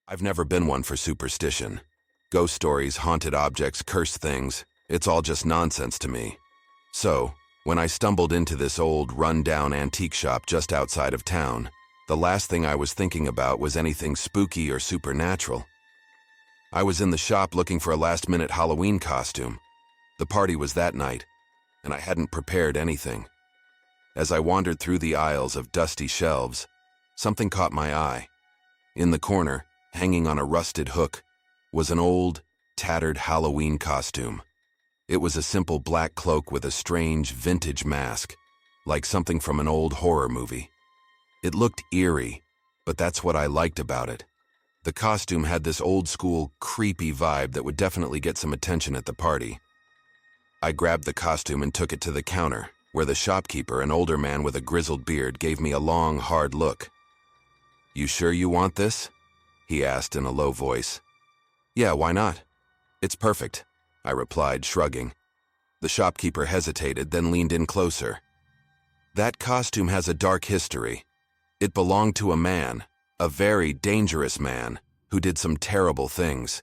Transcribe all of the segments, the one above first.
I've never been one for superstition. Ghost stories, haunted objects, cursed things, it's all just nonsense to me. So, when I stumbled into this old, run-down antique shop just outside of town, the last thing I was thinking about was anything spooky or supernatural. I was in the shop looking for a last-minute Halloween costume. The party was that night, and I hadn't prepared anything. As I wandered through the aisles of dusty shelves, something caught my eye. In the corner, hanging on a rusted hook, was an old, tattered Halloween costume. It was a simple black cloak with a strange, vintage mask, like something from an old horror movie. It looked eerie, but that's what I liked about it. The costume had this old-school, creepy vibe that would definitely get some attention at the party. I grabbed the costume and took it to the counter, where the shopkeeper, an older man with a grizzled beard, gave me a long, hard look. "You sure you want this?" he asked in a low voice. "Yeah, why not? It's perfect," I replied, shrugging. The shopkeeper hesitated, then leaned in closer. "That costume has a dark history. It belonged to a man, a very dangerous man, who did some terrible things.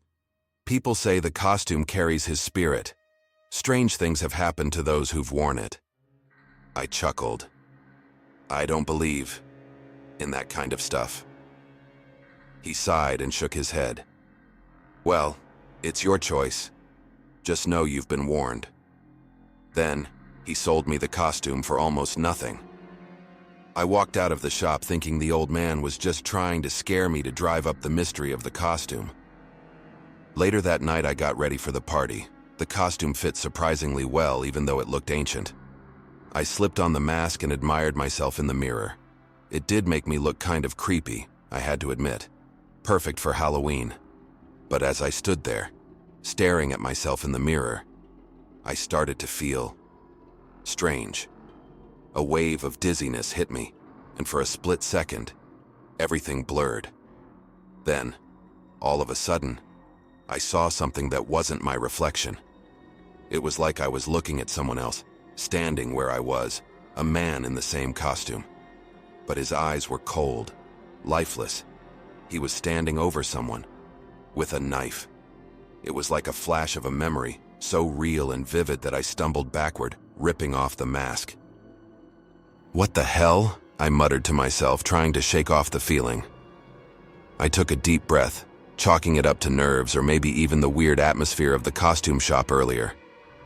People say the costume carries his spirit. Strange things have happened to those who've worn it." I chuckled. "I don't believe in that kind of stuff." He sighed and shook his head. "Well, it's your choice. Just know you've been warned." Then, he sold me the costume for almost nothing. I walked out of the shop thinking the old man was just trying to scare me to drive up the mystery of the costume. Later that night, I got ready for the party. The costume fit surprisingly well, even though it looked ancient. I slipped on the mask and admired myself in the mirror. It did make me look kind of creepy, I had to admit. Perfect for Halloween. But as I stood there, staring at myself in the mirror, I started to feel strange. A wave of dizziness hit me, and for a split second, everything blurred. Then, all of a sudden, I saw something that wasn't my reflection. It was like I was looking at someone else, standing where I was, a man in the same costume. But his eyes were cold, lifeless. He was standing over someone, with a knife. It was like a flash of a memory, so real and vivid that I stumbled backward, ripping off the mask. "What the hell?" I muttered to myself, trying to shake off the feeling. I took a deep breath, chalking it up to nerves or maybe even the weird atmosphere of the costume shop earlier.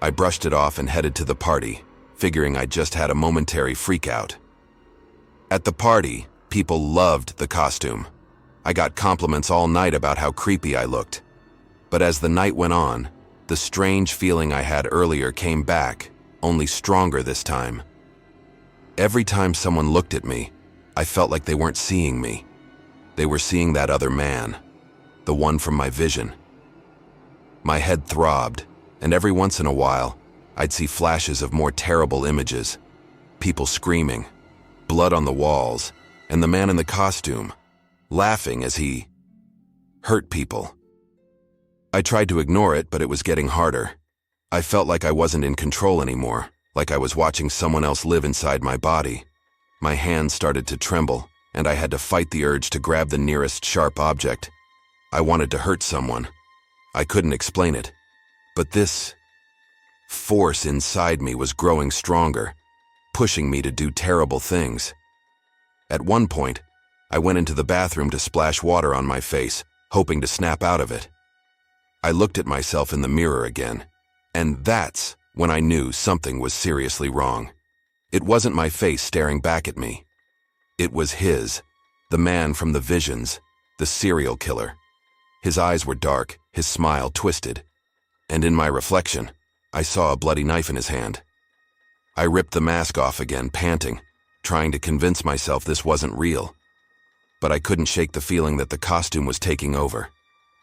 I brushed it off and headed to the party, figuring I'd just had a momentary freak-out. At the party, people loved the costume. I got compliments all night about how creepy I looked. But as the night went on, the strange feeling I had earlier came back, only stronger this time. Every time someone looked at me, I felt like they weren't seeing me. They were seeing that other man, the one from my vision. My head throbbed, and every once in a while, I'd see flashes of more terrible images. People screaming, blood on the walls, and the man in the costume, laughing as he hurt people. I tried to ignore it, but it was getting harder. I felt like I wasn't in control anymore, like I was watching someone else live inside my body. My hands started to tremble, and I had to fight the urge to grab the nearest sharp object. I wanted to hurt someone. I couldn't explain it, but this force inside me was growing stronger, pushing me to do terrible things. At one point, I went into the bathroom to splash water on my face, hoping to snap out of it. I looked at myself in the mirror again, and that's when I knew something was seriously wrong. It wasn't my face staring back at me. It was his, the man from the visions, the serial killer. His eyes were dark, his smile twisted, and in my reflection, I saw a bloody knife in his hand. I ripped the mask off again, panting, trying to convince myself this wasn't real. But I couldn't shake the feeling that the costume was taking over.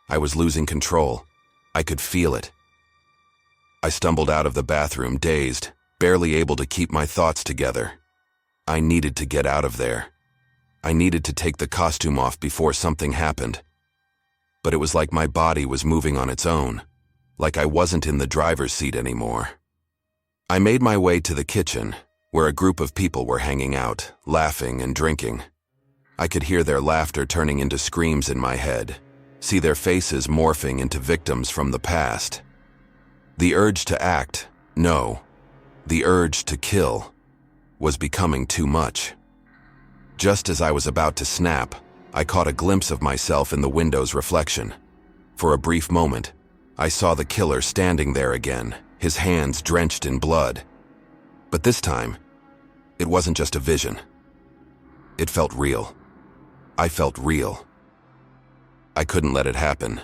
I was losing control. I could feel it. I stumbled out of the bathroom, dazed, barely able to keep my thoughts together. I needed to get out of there. I needed to take the costume off before something happened. But it was like my body was moving on its own, like I wasn't in the driver's seat anymore. I made my way to the kitchen, where a group of people were hanging out, laughing and drinking. I could hear their laughter turning into screams in my head, see their faces morphing into victims from the past. The urge to act, no, the urge to kill, was becoming too much. Just as I was about to snap, I caught a glimpse of myself in the window's reflection. For a brief moment, I saw the killer standing there again, his hands drenched in blood. But this time, it wasn't just a vision. It felt real. I felt real. I couldn't let it happen.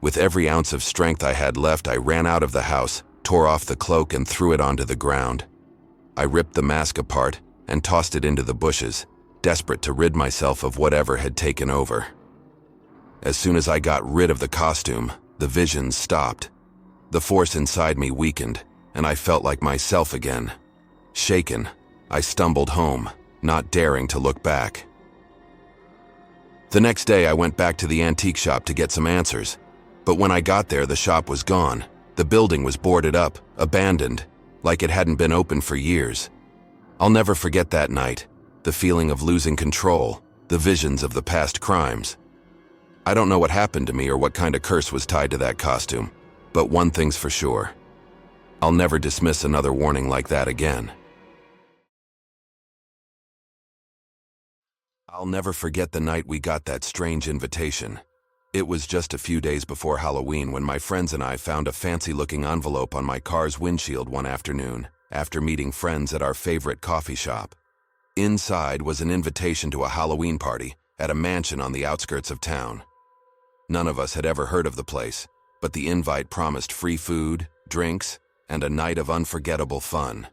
With every ounce of strength I had left, I ran out of the house, tore off the cloak and threw it onto the ground. I ripped the mask apart and tossed it into the bushes, desperate to rid myself of whatever had taken over. As soon as I got rid of the costume, the visions stopped. The force inside me weakened, and I felt like myself again. Shaken, I stumbled home, not daring to look back. The next day, I went back to the antique shop to get some answers. But when I got there, the shop was gone. The building was boarded up, abandoned, like it hadn't been open for years. I'll never forget that night, the feeling of losing control, the visions of the past crimes. I don't know what happened to me or what kind of curse was tied to that costume, but one thing's for sure. I'll never dismiss another warning like that again. I'll never forget the night we got that strange invitation. It was just a few days before Halloween when my friends and I found a fancy-looking envelope on my car's windshield one afternoon, after meeting friends at our favorite coffee shop. Inside was an invitation to a Halloween party at a mansion on the outskirts of town. None of us had ever heard of the place, but the invite promised free food, drinks, and a night of unforgettable fun.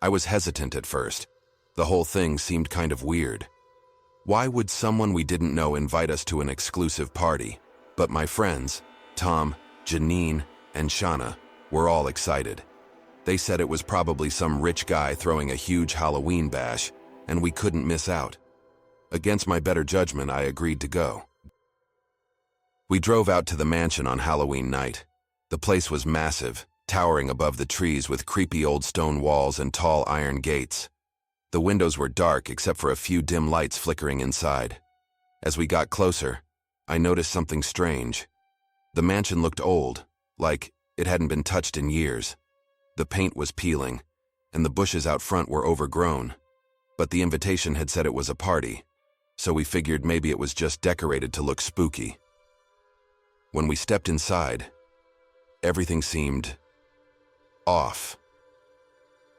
I was hesitant at first. The whole thing seemed kind of weird. Why would someone we didn't know invite us to an exclusive party? But my friends, Tom, Janine, and Shauna, were all excited. They said it was probably some rich guy throwing a huge Halloween bash, and we couldn't miss out. Against my better judgment, I agreed to go. We drove out to the mansion on Halloween night. The place was massive, towering above the trees with creepy old stone walls and tall iron gates. The windows were dark except for a few dim lights flickering inside. As we got closer, I noticed something strange. The mansion looked old, like it hadn't been touched in years. The paint was peeling, and the bushes out front were overgrown. But the invitation had said it was a party, so we figured maybe it was just decorated to look spooky. When we stepped inside, everything seemed off.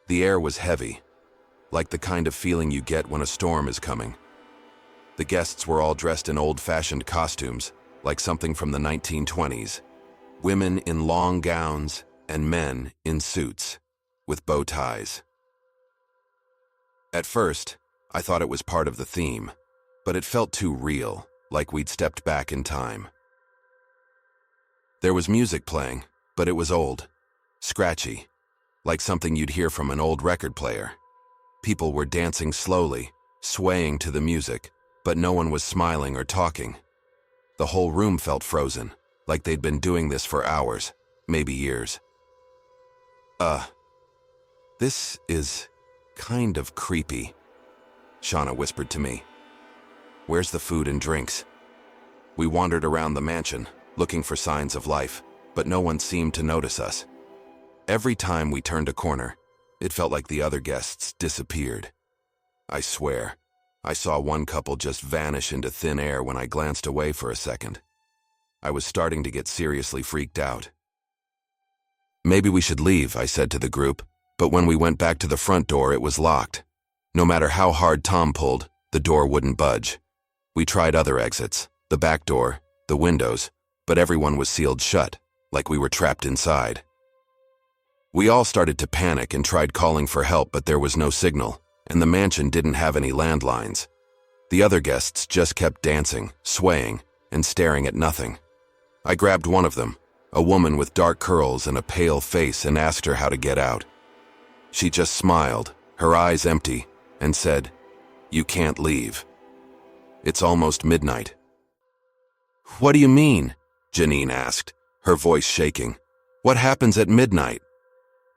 The air was heavy, like the kind of feeling you get when a storm is coming. The guests were all dressed in old-fashioned costumes, like something from the 1920s. Women in long gowns and men in suits, with bow ties. At first, I thought it was part of the theme, but it felt too real, like we'd stepped back in time. There was music playing, but it was old, scratchy, like something you'd hear from an old record player. People were dancing slowly, swaying to the music, but no one was smiling or talking. The whole room felt frozen, like they'd been doing this for hours, maybe years. This is kind of creepy, Shauna whispered to me. Where's the food and drinks? We wandered around the mansion, looking for signs of life, but no one seemed to notice us. Every time we turned a corner, it felt like the other guests disappeared. I swear, I saw one couple just vanish into thin air when I glanced away for a second. I was starting to get seriously freaked out. Maybe we should leave, I said to the group, but when we went back to the front door, it was locked. No matter how hard Tom pulled, the door wouldn't budge. We tried other exits, the back door, the windows, but everyone was sealed shut, like we were trapped inside. We all started to panic and tried calling for help, but there was no signal, and the mansion didn't have any landlines. The other guests just kept dancing, swaying, and staring at nothing. I grabbed one of them, a woman with dark curls and a pale face, and asked her how to get out. She just smiled, her eyes empty, and said, "You can't leave. It's almost midnight." "What do you mean?" Janine asked, her voice shaking. "What happens at midnight?"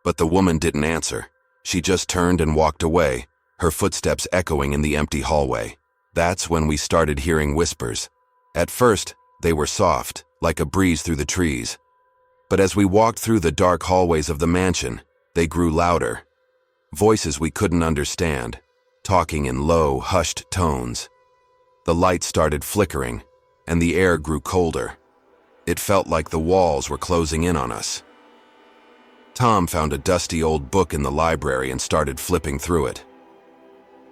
But the woman didn't answer. She just turned and walked away, her footsteps echoing in the empty hallway. That's when we started hearing whispers. At first, They were soft, like a breeze through the trees. But as we walked through the dark hallways of the mansion, they grew louder. Voices we couldn't understand, talking in low, hushed tones. The lights started flickering, and the air grew colder. It felt like the walls were closing in on us. Tom found a dusty old book in the library and started flipping through it.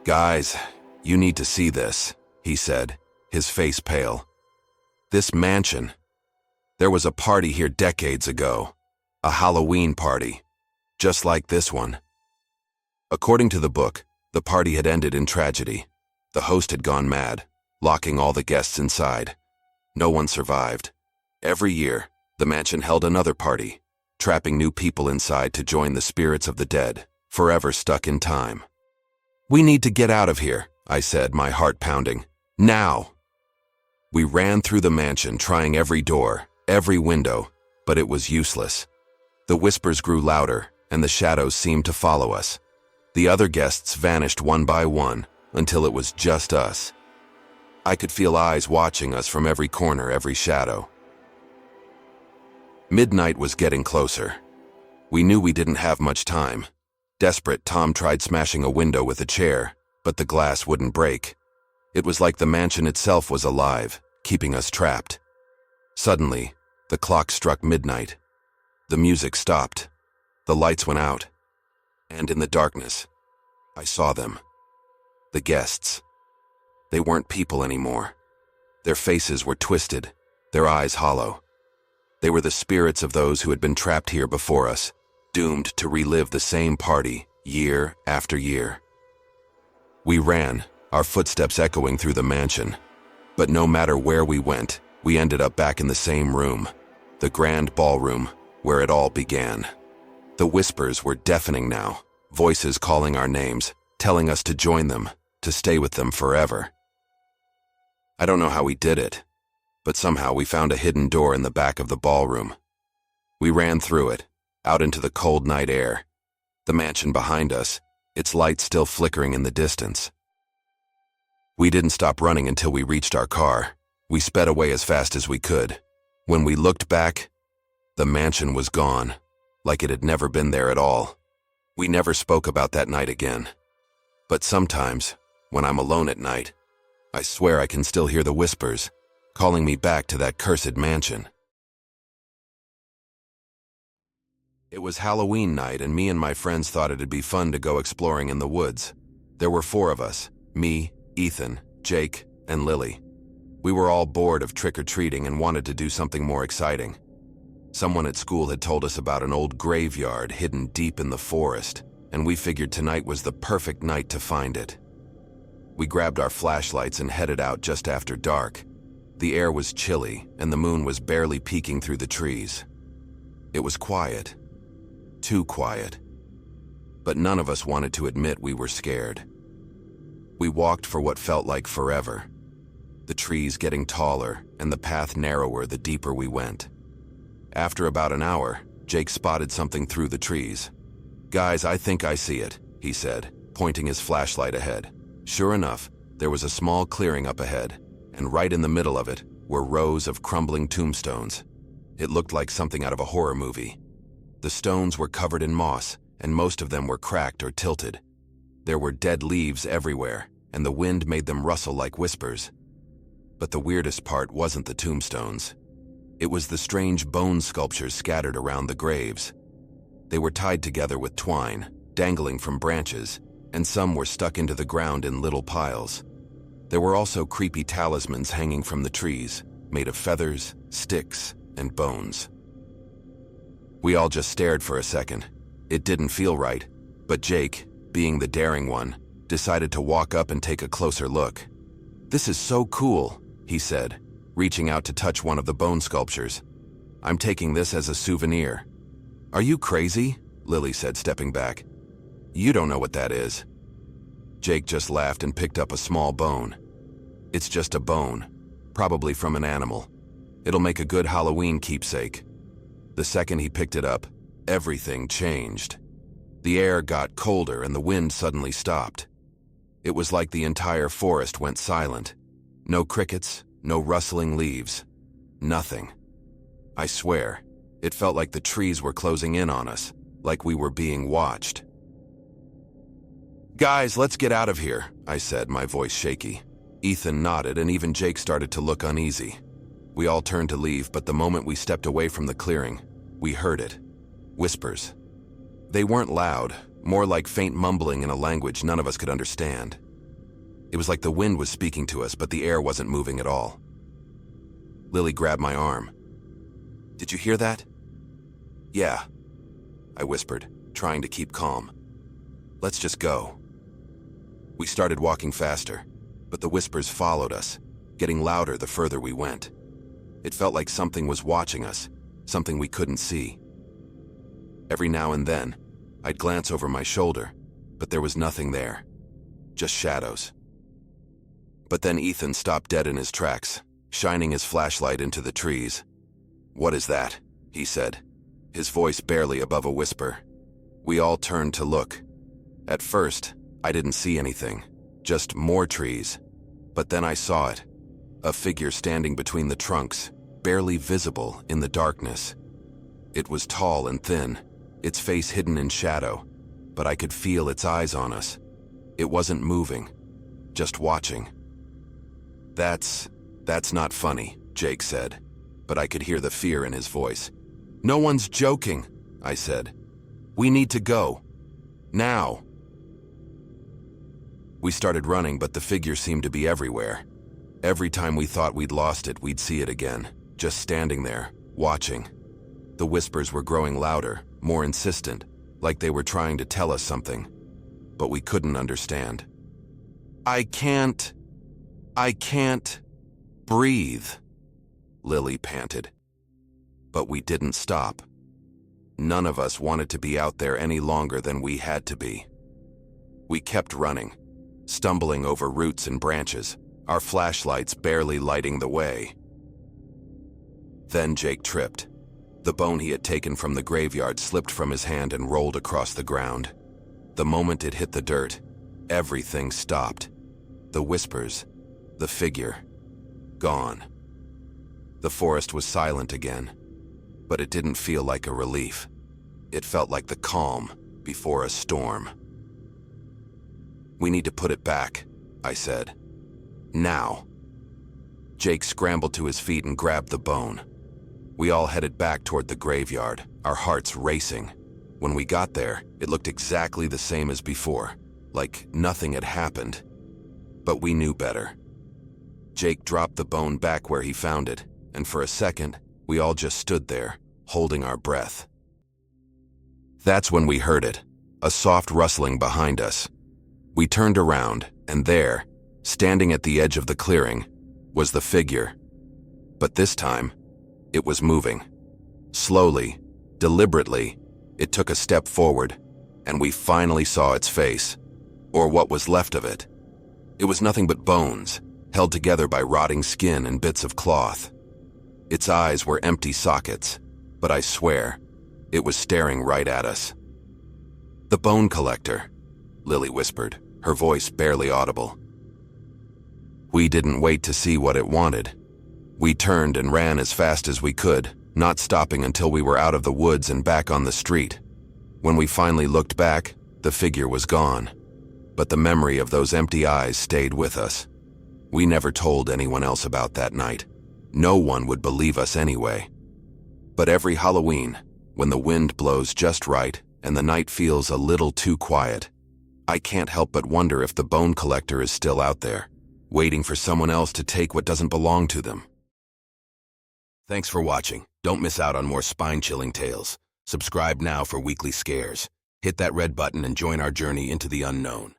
"Guys, you need to see this," he said, his face pale. "This mansion. There was a party here decades ago, a Halloween party, just like this one." According to the book, the party had ended in tragedy. The host had gone mad, locking all the guests inside. No one survived. Every year, the mansion held another party, trapping new people inside to join the spirits of the dead, forever stuck in time. "We need to get out of here," I said, my heart pounding. "Now!" We ran through the mansion, trying every door, every window, but it was useless. The whispers grew louder, and the shadows seemed to follow us. The other guests vanished one by one, until it was just us. I could feel eyes watching us from every corner, every shadow. Midnight was getting closer. We knew we didn't have much time. Desperate, Tom tried smashing a window with a chair, but the glass wouldn't break. It was like the mansion itself was alive, keeping us trapped. Suddenly, the clock struck midnight. The music stopped. The lights went out. And in the darkness, I saw them. The guests. They weren't people anymore. Their faces were twisted, their eyes hollow. They were the spirits of those who had been trapped here before us, doomed to relive the same party year after year. We ran, our footsteps echoing through the mansion. But no matter where we went, we ended up back in the same room, the grand ballroom, where it all began. The whispers were deafening now, voices calling our names, telling us to join them, to stay with them forever. I don't know how we did it, but somehow we found a hidden door in the back of the ballroom. We ran through it, out into the cold night air. The mansion behind us, its lights still flickering in the distance. We didn't stop running until we reached our car. We sped away as fast as we could. When we looked back, the mansion was gone, like it had never been there at all. We never spoke about that night again. But sometimes, when I'm alone at night, I swear I can still hear the whispers, calling me back to that cursed mansion. It was Halloween night, and me and my friends thought it'd be fun to go exploring in the woods. There were 4 of us, me, Ethan, Jake, and Lily. We were all bored of trick-or-treating and wanted to do something more exciting. Someone at school had told us about an old graveyard hidden deep in the forest, and we figured tonight was the perfect night to find it. We grabbed our flashlights and headed out just after dark. The air was chilly, and the moon was barely peeking through the trees. It was quiet. Too quiet. But none of us wanted to admit we were scared. We walked for what felt like forever, the trees getting taller and the path narrower the deeper we went. After about an hour, Jake spotted something through the trees. "Guys, I think I see it," he said, pointing his flashlight ahead. Sure enough, there was a small clearing up ahead, and right in the middle of it were rows of crumbling tombstones. It looked like something out of a horror movie. The stones were covered in moss, and most of them were cracked or tilted. There were dead leaves everywhere, and the wind made them rustle like whispers. But the weirdest part wasn't the tombstones. It was the strange bone sculptures scattered around the graves. They were tied together with twine, dangling from branches, and some were stuck into the ground in little piles. There were also creepy talismans hanging from the trees, made of feathers, sticks, and bones. We all just stared for a second. It didn't feel right, but Jake, being the daring one, decided to walk up and take a closer look. "This is so cool," he said, reaching out to touch one of the bone sculptures. "I'm taking this as a souvenir." "Are you crazy?" Lily said, stepping back. "You don't know what that is." Jake just laughed and picked up a small bone. "It's just a bone, probably from an animal. It'll make a good Halloween keepsake." The second he picked it up, everything changed. The air got colder and the wind suddenly stopped. It was like the entire forest went silent. No crickets, no rustling leaves. Nothing. I swear, it felt like the trees were closing in on us, like we were being watched. "Guys, let's get out of here," I said, my voice shaky. Ethan nodded, and even Jake started to look uneasy. We all turned to leave, but the moment we stepped away from the clearing, we heard it. Whispers. They weren't loud, more like faint mumbling in a language none of us could understand. It was like the wind was speaking to us, but the air wasn't moving at all. Lily grabbed my arm. "Did you hear that?" "Yeah," I whispered, trying to keep calm. "Let's just go." We started walking faster, but the whispers followed us, getting louder the further we went. It felt like something was watching us, something we couldn't see. Every now and then, I'd glance over my shoulder, but there was nothing there, just shadows. But then Ethan stopped dead in his tracks, shining his flashlight into the trees. "What is that?" he said, his voice barely above a whisper. We all turned to look. At first, I didn't see anything, just more trees. But then I saw it, a figure standing between the trunks, barely visible in the darkness. It was tall and thin, its face hidden in shadow, but I could feel its eyes on us. It wasn't moving, just watching. That's not funny," Jake said, but I could hear the fear in his voice. "No one's joking," I said. "We need to go. Now." We started running, but the figure seemed to be everywhere. Every time we thought we'd lost it, we'd see it again, just standing there, watching. The whispers were growing louder, more insistent, like they were trying to tell us something, but we couldn't understand. I can't breathe," Lily panted. But we didn't stop. None of us wanted to be out there any longer than we had to be. We kept running, stumbling over roots and branches, our flashlights barely lighting the way. Then Jake tripped. The bone he had taken from the graveyard slipped from his hand and rolled across the ground. The moment it hit the dirt, everything stopped. The whispers, the figure, gone. The forest was silent again, but it didn't feel like a relief. It felt like the calm before a storm. "We need to put it back," I said. "Now." Jake scrambled to his feet and grabbed the bone. We all headed back toward the graveyard, our hearts racing. When we got there, it looked exactly the same as before, like nothing had happened. But we knew better. Jake dropped the bone back where he found it, and for a second, we all just stood there, holding our breath. That's when we heard it, a soft rustling behind us. We turned around, and there, standing at the edge of the clearing, was the figure. But this time, it was moving. Slowly, deliberately, it took a step forward, and we finally saw its face, or what was left of it. It was nothing but bones, held together by rotting skin and bits of cloth. Its eyes were empty sockets, but I swear, it was staring right at us. "The bone collector," Lily whispered, her voice barely audible. We didn't wait to see what it wanted. We turned and ran as fast as we could, not stopping until we were out of the woods and back on the street. When we finally looked back, the figure was gone. But the memory of those empty eyes stayed with us. We never told anyone else about that night. No one would believe us anyway. But every Halloween, when the wind blows just right and the night feels a little too quiet, I can't help but wonder if the bone collector is still out there, waiting for someone else to take what doesn't belong to them. Thanks for watching. Don't miss out on more spine-chilling tales. Subscribe now for weekly scares. Hit that red button and join our journey into the unknown.